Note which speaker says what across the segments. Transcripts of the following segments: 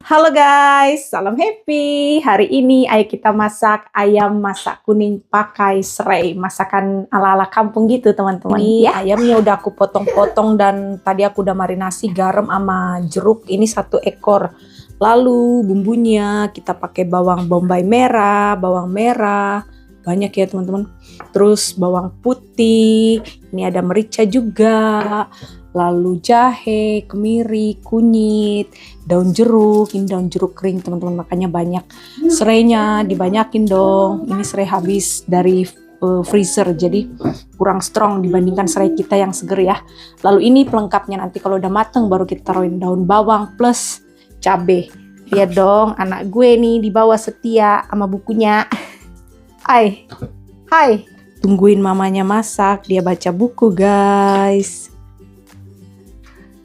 Speaker 1: Halo guys, salam happy. Hari ini ayo kita masak ayam masak kuning pakai serai. Masakan ala-ala kampung gitu teman-teman. Ini ya. Ayamnya udah aku potong-potong dan tadi aku udah marinasi garam sama jeruk. Ini 1 ekor. Lalu bumbunya kita pakai bawang bombay merah, bawang merah. Banyak ya teman-teman. Terus bawang putih. Ini ada merica juga. Lalu jahe, kemiri, kunyit, daun jeruk. Ini daun jeruk kering teman-teman, makanya banyak. Serainya dibanyakin dong. Ini serai habis dari freezer, jadi kurang strong dibandingkan serai kita yang seger ya. Lalu ini pelengkapnya, nanti kalau udah mateng baru kita taruhin daun bawang plus cabe. Lihat dong, anak gue nih di bawah setia sama bukunya. Hai, tungguin mamanya masak, dia baca buku guys.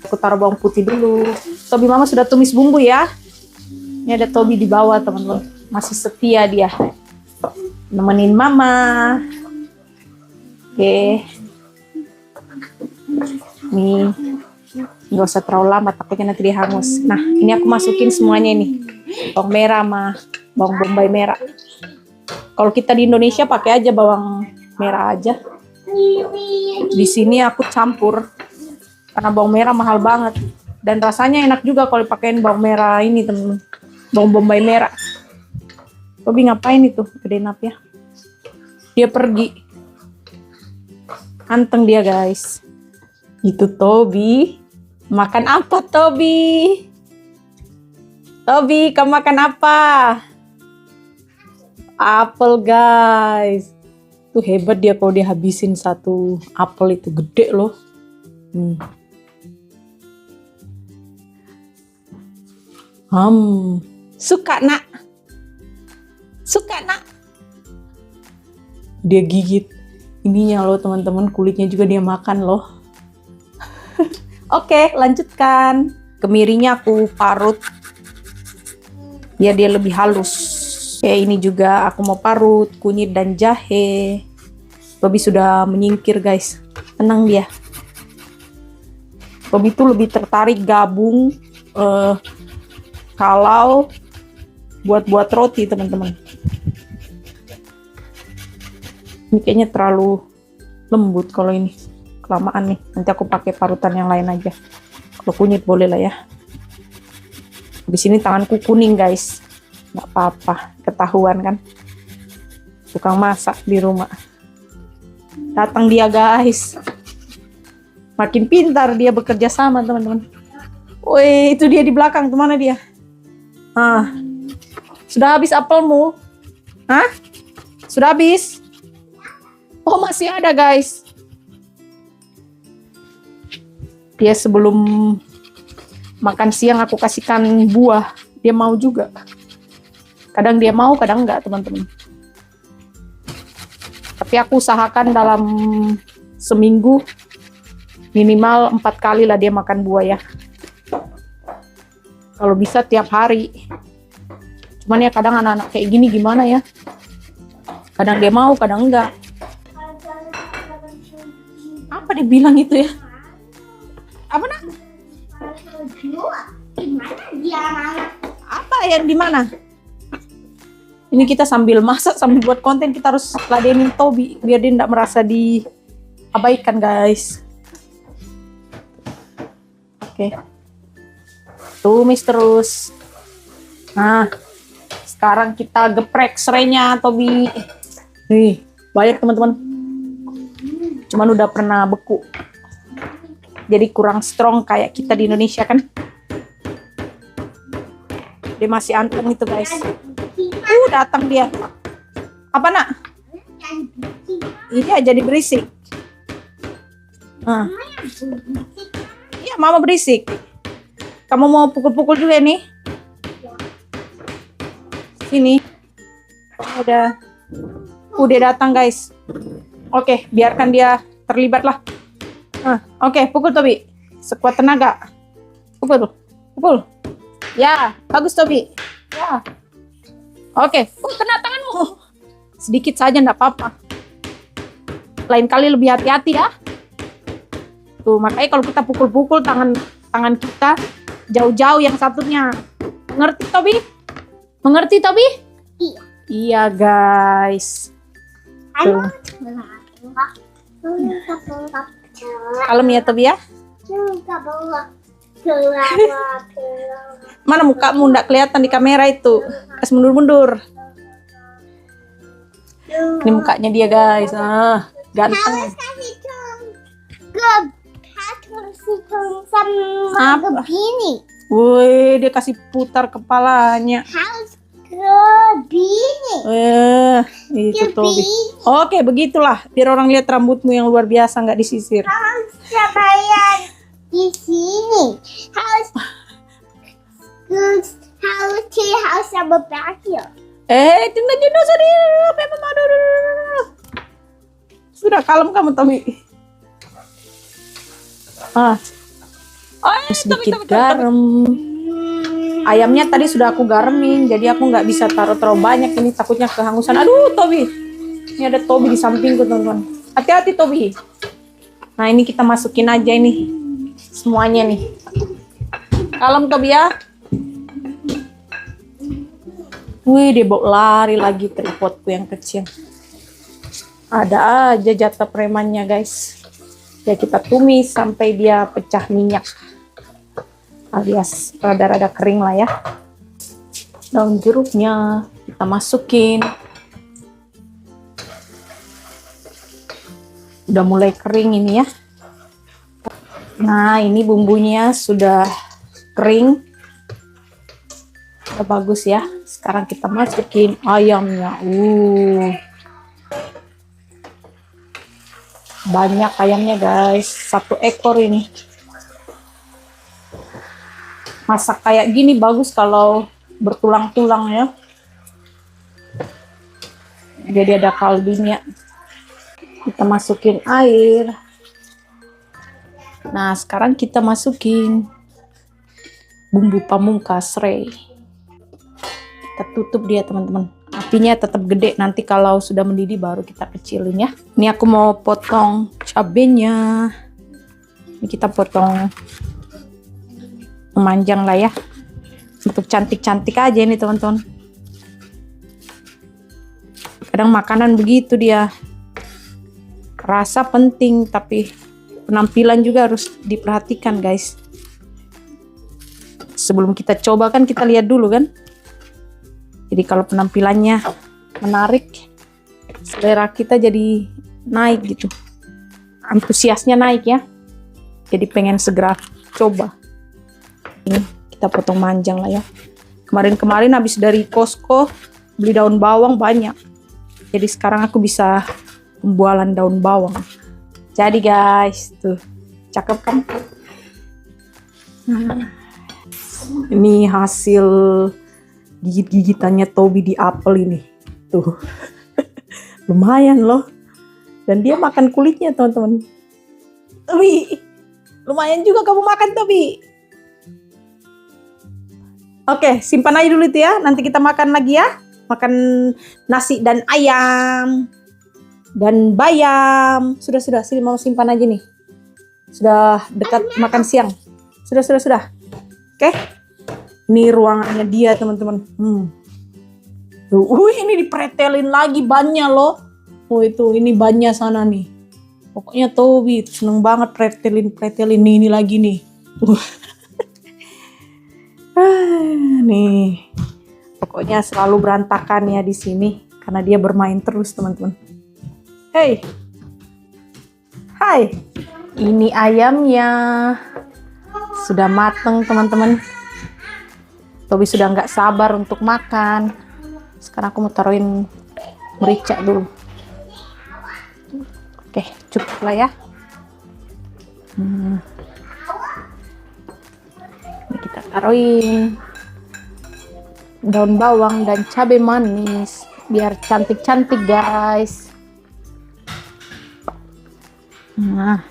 Speaker 1: Aku taruh bawang putih dulu. Tobi mama sudah tumis bumbu ya. Ini ada Tobi di bawah teman-teman. Masih setia dia. Nemenin mama. Oke. Nih. Nggak usah terlalu lama, takutnya nanti dia hangus. Nah, ini aku masukin semuanya ini. Bawang merah sama bawang bombay merah. Kalau kita di Indonesia pakai aja bawang merah aja. Di sini aku campur. Karena bawang merah mahal banget. Dan rasanya enak juga kalau dipakein bawang merah ini temen-temen. Bawang bombay merah. Tobi ngapain itu? Gedein up ya. Dia pergi. Anteng dia guys. Itu Tobi. Makan apa Tobi? Tobi, kamu makan apa? Apel guys. Tuh hebat dia kalau dia habisin 1 apel itu, gede loh. Suka nak? Suka nak? Dia gigit ininya loh teman-teman, kulitnya juga dia makan loh. Oke, lanjutkan. Kemirinya aku parut biar dia lebih halus. Oke, ini juga aku mau parut kunyit dan jahe. Tobi sudah menyingkir guys, tenang dia. Tobi tuh lebih tertarik gabung kalau buat roti teman-teman. Ini kayaknya terlalu lembut kalau ini, kelamaan nih. Nanti aku pakai parutan yang lain aja. Kalau kunyit boleh lah ya. Di sini tanganku kuning guys, nggak apa-apa, ketahuan kan. Tukang masak di rumah. Datang dia guys. Makin pintar dia bekerja sama teman-teman. Woi, itu dia di belakang, kemana dia? Sudah habis apelmu? Hah? Sudah habis? Oh, masih ada guys. Dia sebelum makan siang aku kasihkan buah. Dia mau juga. Kadang dia mau, kadang enggak teman-teman. Tapi aku usahakan dalam seminggu minimal 4 kali lah dia makan buah ya. Kalau bisa tiap hari. Cuman ya kadang anak-anak kayak gini gimana ya. Kadang dia mau, kadang enggak. Apa dia bilang itu ya? Apa nak? Apa yang di mana? Ini kita sambil masak, sambil buat konten, kita harus ladenin Tobi biar dia tidak merasa diabaikan guys. Oke. Tumis terus. Nah, sekarang kita geprek serainya Tobi. Nih, banyak teman-teman. Cuman udah pernah beku. Jadi kurang strong kayak kita di Indonesia kan. Dia masih anteng itu guys. Datang dia. Apa nak? Iya, jadi berisik. Iya, mama berisik. Kamu mau pukul-pukul juga nih? Sini. Udah datang guys. Oke, biarkan dia terlibat lah. Oke, pukul Tobi. Sekuat tenaga. Pukul. Ya, bagus Tobi. Ya. Oke, kena tanganmu. Sedikit saja, enggak apa-apa. Lain kali lebih hati-hati ya. Tuh, makanya kalau kita pukul-pukul tangan kita jauh-jauh yang satunya. Mengerti, Tobi? Mengerti, Tobi?
Speaker 2: Iya.
Speaker 1: Iya, guys. Tuh. Kalem ya, Tobi ya. Mana mukamu nggak kelihatan di kamera itu? Kasih mundur-mundur. Ini mukanya dia, guys. Ganteng. Apa?
Speaker 2: Begini.
Speaker 1: Woi, dia kasih putar kepalanya.
Speaker 2: Harus begini.
Speaker 1: Itu Tobi. Oke, begitulah. Biar orang lihat rambutmu yang luar biasa, nggak disisir.
Speaker 2: Harus bayar di sini. Harus sama berakhir.
Speaker 1: Tunda jenuh sudah kalem kamu, Tobi. Sedikit garam. Ayamnya tadi sudah aku garemin, jadi aku nggak bisa taruh terlalu banyak, ini takutnya kehanggusan. Aduh, Tobi. Ini ada Tobi di sampingku, teman-teman. Hati-hati, Tobi. Nah, ini kita masukin aja ini semuanya nih. Kalem, Tobi ya. Wih, dia bawa lari lagi tripodku yang kecil. Ada aja jatah premannya, guys. Ya, kita tumis sampai dia pecah minyak. Alias rada-rada kering lah ya. Daun jeruknya kita masukin. Udah mulai kering ini ya. Nah, ini bumbunya sudah kering. Udah bagus ya. Sekarang kita masukin ayamnya. Banyak ayamnya, guys. 1 ekor ini. Masak kayak gini bagus kalau bertulang-tulang ya. Jadi ada kaldunya. Kita masukin air. Nah, sekarang kita masukin bumbu pamungkas serai. Kita tutup dia, teman-teman. Apinya tetap gede, nanti kalau sudah mendidih baru kita kecilin ya. Ini aku mau potong cabenya. Ini kita potong memanjang lah ya. Untuk cantik-cantik aja ini, teman-teman. Kadang makanan begitu dia. Rasa penting, tapi penampilan juga harus diperhatikan, guys. Sebelum kita coba kan kita lihat dulu kan. Jadi kalau penampilannya menarik, selera kita jadi naik gitu. Antusiasnya naik ya. Jadi pengen segera coba. Ini kita potong manjang lah ya. Kemarin-kemarin habis dari Costco beli daun bawang banyak. Jadi sekarang aku bisa pembualan daun bawang. Jadi guys, tuh cakep kan? Ini hasil gigit-gigitannya Tobi di apel ini. Tuh. Lumayan loh. Dan dia makan kulitnya, teman-teman. Tobi, lumayan juga kamu makan, Tobi. Oke, simpan aja dulu itu ya. Nanti kita makan lagi ya. Makan nasi dan ayam. Dan bayam. Sudah. Sini mau simpan aja nih. Sudah dekat makan siang. Sudah. Oke. Ini ruangannya dia, teman-teman. Ini dipretelin lagi bannya loh. Itu ini bannya sana nih. Pokoknya Tobi itu seneng banget pretelin ini lagi nih. Nih. Pokoknya selalu berantakan ya di sini karena dia bermain terus, teman-teman. Hai. Ini ayamnya sudah mateng, teman-teman. Tobi sudah nggak sabar untuk makan. Sekarang aku mau taruhin merica dulu. Oke, cukup lah ya. Ini kita taruhin daun bawang dan cabai manis biar cantik-cantik, guys. Nah,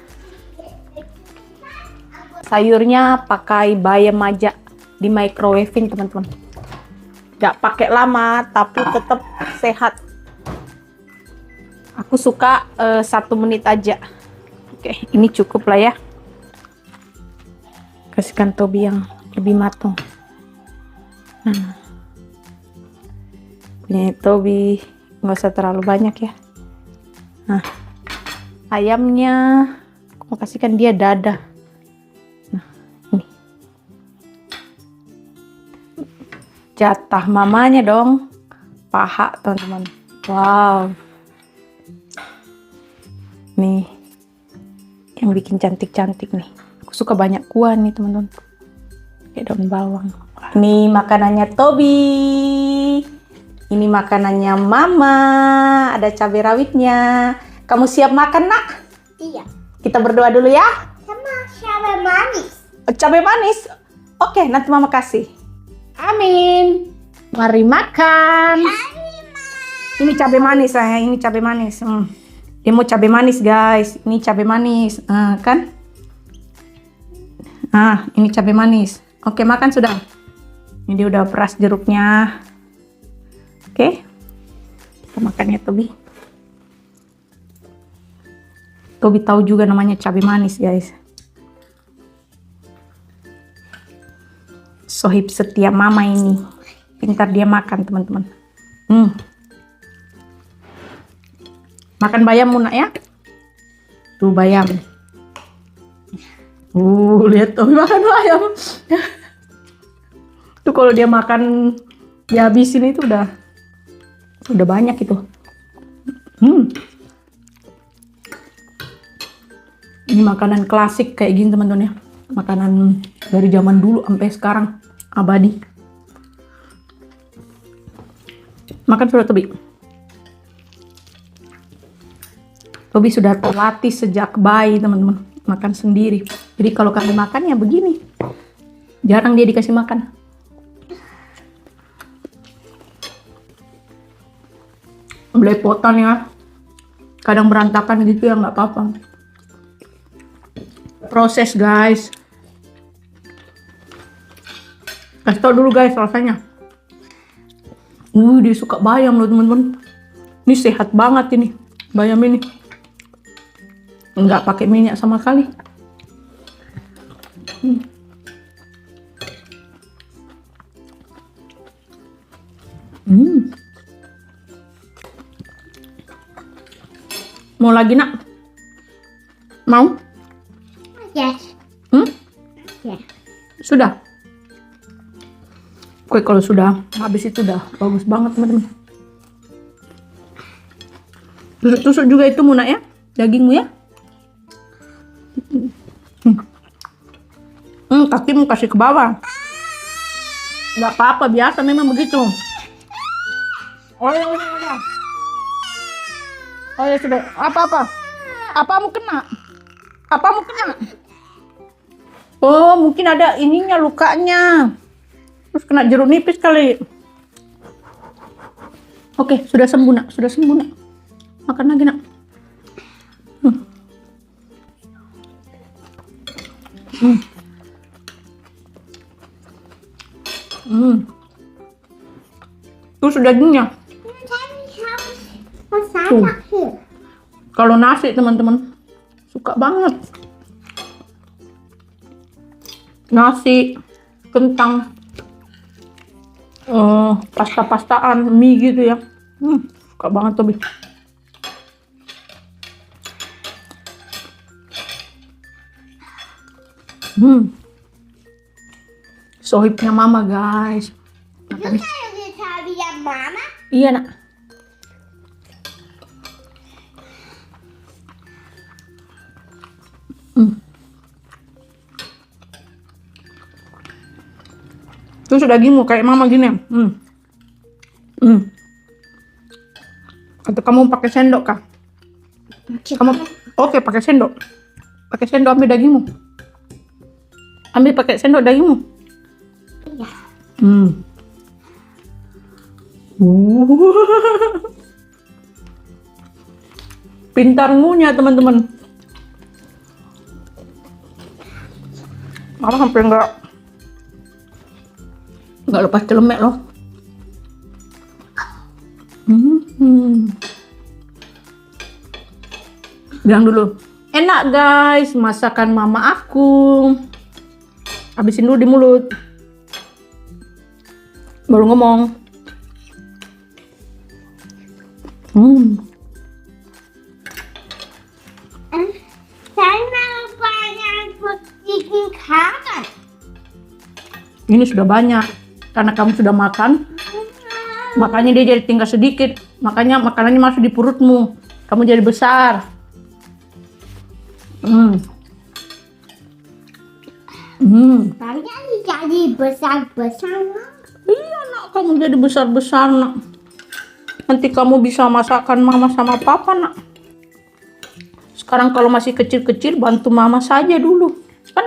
Speaker 1: sayurnya pakai bayam aja. Di microwaving, teman-teman. Gak pakai lama tapi tetap sehat. Aku suka 1 menit aja. Oke, ini cukup lah ya. Kasihkan Tobi yang lebih matang. Ini Tobi, nggak usah terlalu banyak ya. Nah, ayamnya aku mau kasihkan dia dada. Nah, ini jatah mamanya dong, paha teman-teman. Wow, nih yang bikin cantik-cantik nih. Aku suka banyak kuah nih teman-teman, kayak daun bawang. Nih makanannya Tobi. Ini makanannya Mama, ada cabai rawitnya. Kamu siap makan, Nak?
Speaker 2: Iya.
Speaker 1: Kita berdoa dulu ya.
Speaker 2: Sama cabai manis.
Speaker 1: Cabai manis. Oke, nanti Mama kasih. Amin. Mari makan. Ini cabai manis, sayang. Ini cabai manis. Dia mau cabai manis, guys. Ini cabai manis, kan? Ini cabai manis. Oke, makan sudah. Ini dia udah peras jeruknya. Oke, kita makan ya Tobi. Tobi tahu juga namanya cabai manis, guys. Sohib setia Mama ini. Pintar dia makan, teman-teman. Makan bayam Nak ya. Tuh bayam. Lihat Tobi makan bayam. Tuh kalau dia makan dihabisin itu udah banyak itu. Ini makanan klasik kayak gini teman-teman ya. Makanan dari zaman dulu sampai sekarang abadi. Makan sudah Tobi. Tobi sudah terlatih sejak bayi teman-teman, makan sendiri. Jadi kalau kami makan ya begini. Jarang dia dikasih makan. Belepotan ya, kadang berantakan gitu ya, nggak apa-apa. Proses guys. Kasih tau dulu guys rasanya. Dia suka bayam loh teman-teman. Ini sehat banget ini bayam ini. Nggak pakai minyak sama sekali. Mau lagi Nak? Mau?
Speaker 2: Yes. Yes.
Speaker 1: Sudah? Oke, kalau sudah habis itu udah bagus banget teman-teman. Tusuk-tusuk juga itu Nak ya, dagingmu ya. Kakimu kasih ke bawah. Nggak apa-apa, biasa memang begitu. Oh ya udah. Oh ya sudah. Apa-apa? Apamu kena? Apamu kena? Oh mungkin ada ininya, lukanya. Terus kena jeruk nipis kali. Oke, sudah sembuh Nak. Sudah sembuh Nak. Makan lagi Nak. Tuh sudah kenyang. Tuh. Kalau nasi teman-teman suka banget. Nasi, kentang, pasta-pastaan, mie gitu ya. Suka banget Tobi. Sohibnya Mama guys. Makan.
Speaker 2: Mama?
Speaker 1: Iya Nak. Terus dagingmu kayak Mama gini. Atau kamu pakai sendok kah? Kamu oke pakai sendok. Pakai sendok ambil dagingmu. Ambil pakai sendok dagingmu.
Speaker 2: Iya.
Speaker 1: Pintar ngunyah teman-teman. Mama hampir nggak lepas celemek loh. Bilang dulu, enak guys masakan Mama aku. Habisin dulu di mulut. Baru ngomong.
Speaker 2: Saya mau banyak bikin karet.
Speaker 1: Ini sudah banyak. Karena kamu sudah makan, makanya dia jadi tinggal sedikit. Makanya makanannya masuk di perutmu. Kamu jadi besar.
Speaker 2: Banyak jadi besar-besar.
Speaker 1: Iya nak, kamu jadi besar-besar nak. Nanti kamu bisa masakan mama sama papa nak. Sekarang kalau masih kecil-kecil bantu mama saja dulu. Kan?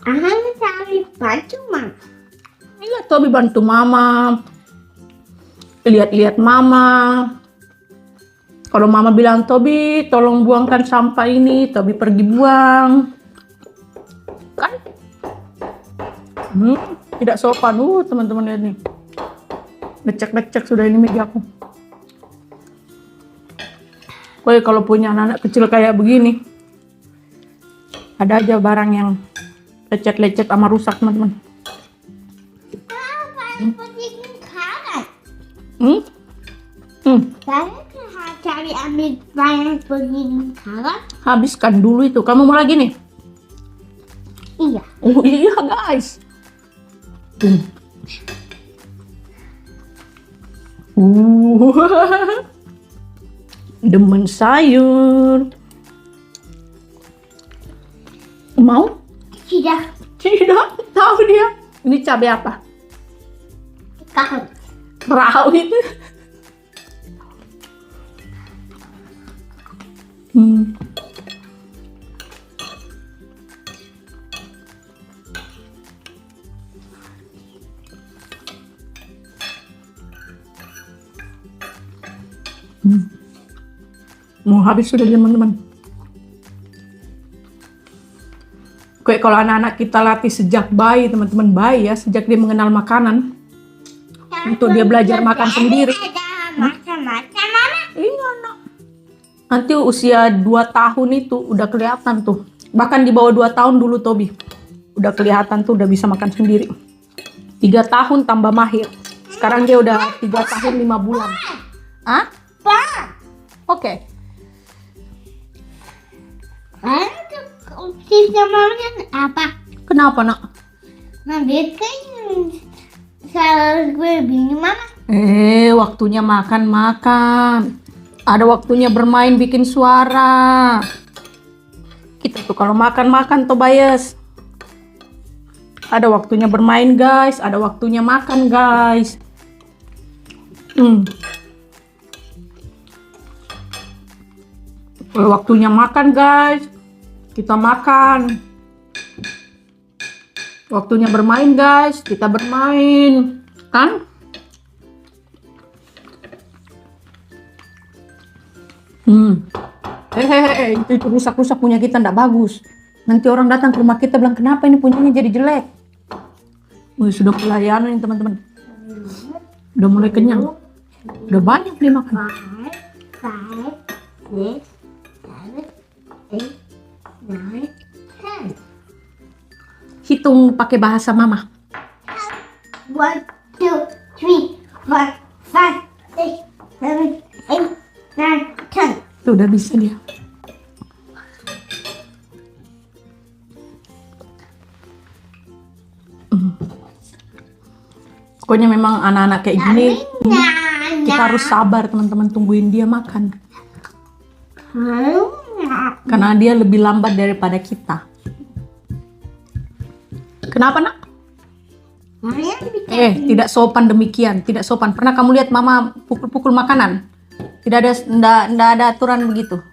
Speaker 2: Akan cari baju mama.
Speaker 1: Iya, Tobi bantu mama. Lihat-lihat mama. Kalau mama bilang, Tobi tolong buangkan sampah ini, Tobi pergi buang. Kan? Tidak sopan, teman-teman lihat nih. Lecek-lecek sudah ini meja aku. Woi, kalau punya anak kecil kayak begini, ada aja barang yang lecet-lecet sama rusak, teman-teman.
Speaker 2: Banyak bikin karet. Saya cari ambil banyak bikin karet.
Speaker 1: Habiskan dulu itu. Kamu mau lagi nih?
Speaker 2: Iya.
Speaker 1: Oh iya guys. Demen sayur. Mau?
Speaker 2: Tidak.
Speaker 1: Tidak, tahu dia. Ini cabai apa?
Speaker 2: Karet.
Speaker 1: Rawit. Mau habis sudah teman-teman. Kayak kalau anak-anak kita latih sejak bayi, teman-teman, bayi ya, sejak dia mengenal makanan, untuk dia belajar makan sendiri.
Speaker 2: Ada macam-macam mama.
Speaker 1: Iya nak. Nanti usia 2 tahun itu udah kelihatan tuh. Bahkan di bawah 2 tahun dulu Tobi. Udah kelihatan tuh udah bisa makan sendiri. 3 tahun tambah mahir. Sekarang dia udah 3 tahun 5 bulan. Hah?
Speaker 2: Pak.
Speaker 1: Oke.
Speaker 2: Tipsnya mamanya apa?
Speaker 1: Kenapa nak?
Speaker 2: Ngambil kan salah gue bingung mama.
Speaker 1: Waktunya makan. Ada waktunya bermain bikin suara. Kita tuh kalau makan Tobias. Ada waktunya bermain guys, ada waktunya makan guys. Kalau waktunya makan guys, kita makan. Waktunya bermain guys, kita bermain. Kan? Itu rusak-rusak punya kita ndak bagus. Nanti orang datang ke rumah kita bilang kenapa ini punyanya jadi jelek. Sudah pelayanan nih teman-teman. Udah mulai kenyang. Udah banyak nih makan.
Speaker 2: 5, 6, 7, 8, 9, 10.
Speaker 1: Hitung pakai bahasa mama.
Speaker 2: 1, 2, 3, 4, 5, 6, 7, 8, 9, 10.
Speaker 1: Tuh udah bisa dia. Pokoknya memang anak-anak kayak gini kita harus sabar teman-teman, tungguin dia makan. Karena dia lebih lambat daripada kita. Kenapa nak? Tidak sopan demikian, tidak sopan. Pernah kamu lihat mama pukul-pukul makanan? Tidak ada aturan begitu.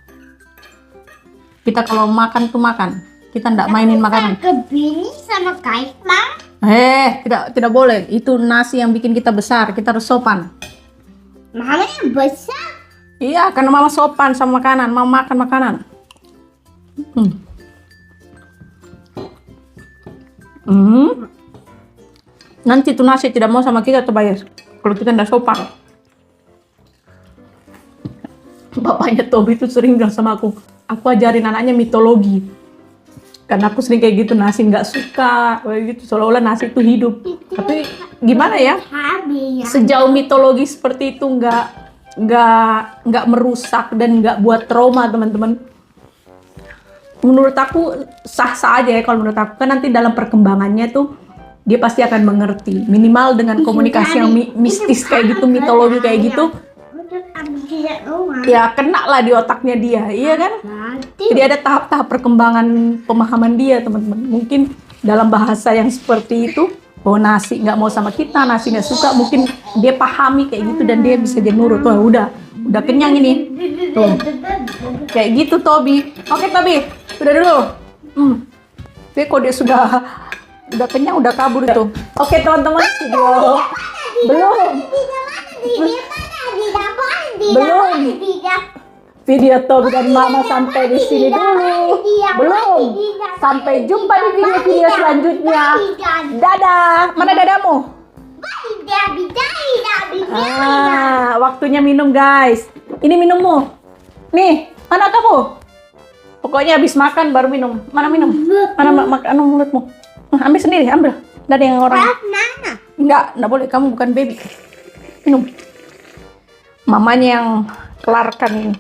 Speaker 1: Kita kalau makan tuh makan. Kita tidak mainin makanan.
Speaker 2: Kebini sama kais mama.
Speaker 1: Tidak boleh. Itu nasi yang bikin kita besar. Kita harus sopan.
Speaker 2: Mama yang besar.
Speaker 1: Iya, karena mama sopan sama makanan. Mama makan makanan. Nanti tuh nasi tidak mau sama kita Tobias. Kalau kita tidak sopan. Bapaknya Tobi itu sering bilang sama aku ajarin anaknya mitologi. Karena aku sering kayak gitu, nasi nggak suka, kayak gitu, seolah-olah nasi itu hidup. Tapi gimana ya?
Speaker 2: Habis.
Speaker 1: Sejauh mitologi seperti itu nggak merusak dan nggak buat trauma teman-teman. Menurut aku sah-sah aja ya kalau menurut aku, kan nanti dalam perkembangannya tuh dia pasti akan mengerti, minimal dengan komunikasi yang mistis kayak gitu, mitologi kayak gitu, ya kena lah di otaknya dia, iya kan? Jadi ada tahap-tahap perkembangan pemahaman dia teman-teman. Mungkin dalam bahasa yang seperti itu, oh nasi nggak mau sama kita, nasi nggak suka, mungkin dia pahami kayak gitu dan dia bisa jadi nurut. Wah udah kenyang ini, tuh kayak gitu Tobi. Oke Tobi, udah dulu. Tapi kok dia udah kenyang, udah kabur itu. Oke teman-teman, belum. Video Tobi dan Mama sampai di sini dulu. Belum. Sampai jumpa di video-video selanjutnya. Dadah. Mana dadamu? Waktunya minum guys. Ini minummu. Nih, mana kamu? Pokoknya habis makan baru minum. Mana minum? Mana makan mulutmu? Ambil sendiri, ambil. Nggak ada yang orang. Enggak boleh. Kamu bukan baby. Minum. Mamanya yang kelarkan ini.